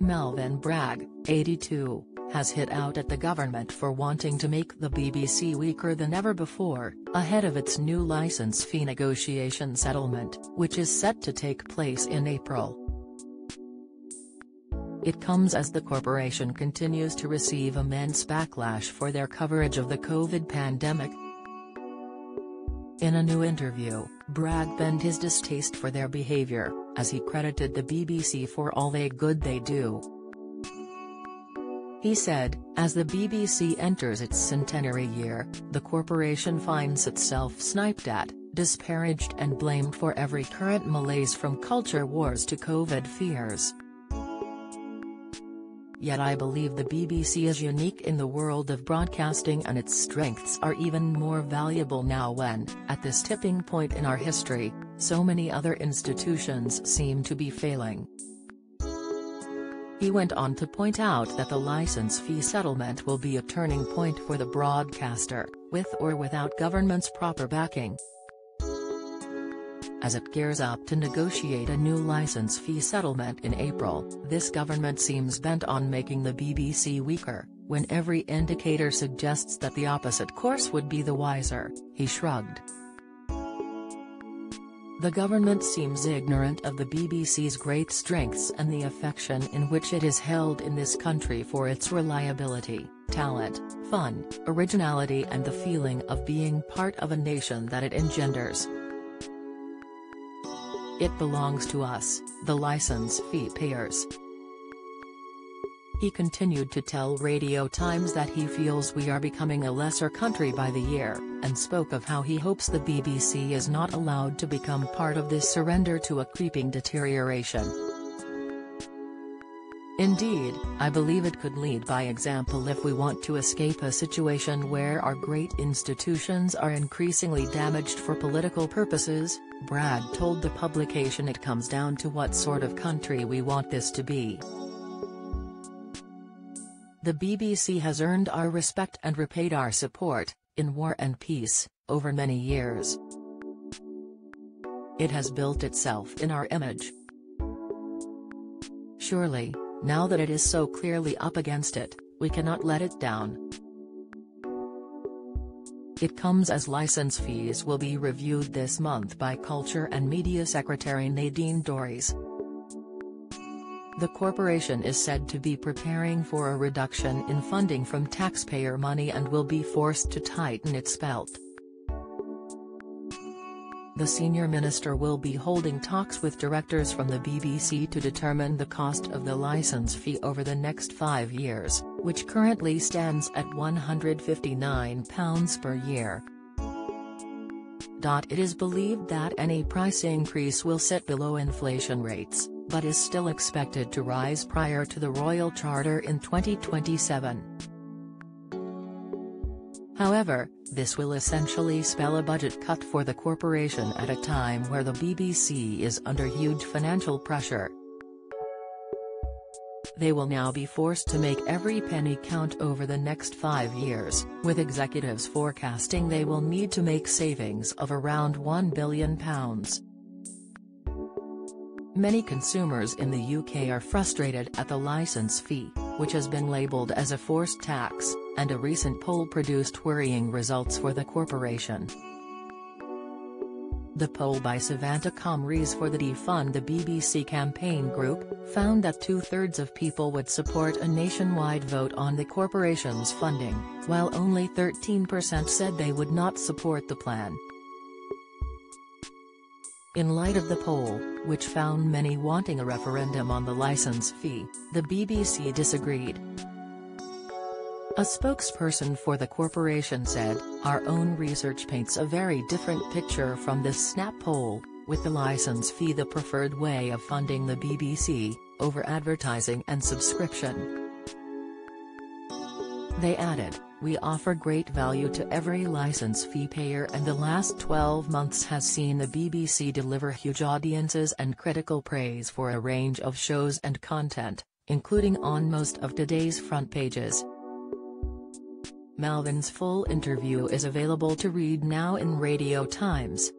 Melvyn Bragg, 82, has hit out at the government for wanting to make the BBC weaker than ever before, ahead of its new licence fee negotiation settlement, which is set to take place in April. It comes as the corporation continues to receive immense backlash for their coverage of the COVID pandemic. In a new interview, Bragg vent his distaste for their behaviour, as he credited the BBC for all the good they do. He said, as the BBC enters its centenary year, the corporation finds itself sniped at, disparaged and blamed for every current malaise from culture wars to COVID fears. Yet I believe the BBC is unique in the world of broadcasting, and its strengths are even more valuable now when, at this tipping point in our history, so many other institutions seem to be failing. He went on to point out that the licence fee settlement will be a turning point for the broadcaster, with or without government's proper backing. As it gears up to negotiate a new licence fee settlement in April, this government seems bent on making the BBC weaker, when every indicator suggests that the opposite course would be the wiser, he shrugged. The government seems ignorant of the BBC's great strengths and the affection in which it is held in this country for its reliability, talent, fun, originality and the feeling of being part of a nation that it engenders. It belongs to us, the licence fee payers. He continued to tell Radio Times that he feels we are becoming a lesser country by the year, and spoke of how he hopes the BBC is not allowed to become part of this surrender to a creeping deterioration. Indeed, I believe it could lead by example if we want to escape a situation where our great institutions are increasingly damaged for political purposes. Bragg told the publication it comes down to what sort of country we want this to be. The BBC has earned our respect and repaid our support, in war and peace, over many years. It has built itself in our image. Surely, now that it is so clearly up against it, we cannot let it down. It comes as licence fees will be reviewed this month by Culture and Media Secretary Nadine Dorries. The corporation is said to be preparing for a reduction in funding from taxpayer money and will be forced to tighten its belt. The senior minister will be holding talks with directors from the BBC to determine the cost of the licence fee over the next 5 years, which currently stands at £159 per year. It is believed that any price increase will sit below inflation rates, but is still expected to rise prior to the Royal Charter in 2027. However, this will essentially spell a budget cut for the corporation at a time where the BBC is under huge financial pressure. They will now be forced to make every penny count over the next 5 years, with executives forecasting they will need to make savings of around £1 billion. Many consumers in the UK are frustrated at the licence fee, which has been labelled as a forced tax, and a recent poll produced worrying results for the corporation. The poll by Savanta Comries for the Defund the BBC campaign group, found that 2/3 of people would support a nationwide vote on the corporation's funding, while only 13% said they would not support the plan. In light of the poll, which found many wanting a referendum on the licence fee, the BBC disagreed. A spokesperson for the corporation said, "Our own research paints a very different picture from this snap poll, with the licence fee the preferred way of funding the BBC, over advertising and subscription." They added, "We offer great value to every licence fee payer, and the last 12 months has seen the BBC deliver huge audiences and critical praise for a range of shows and content, including on most of today's front pages." Melvyn's full interview is available to read now in Radio Times.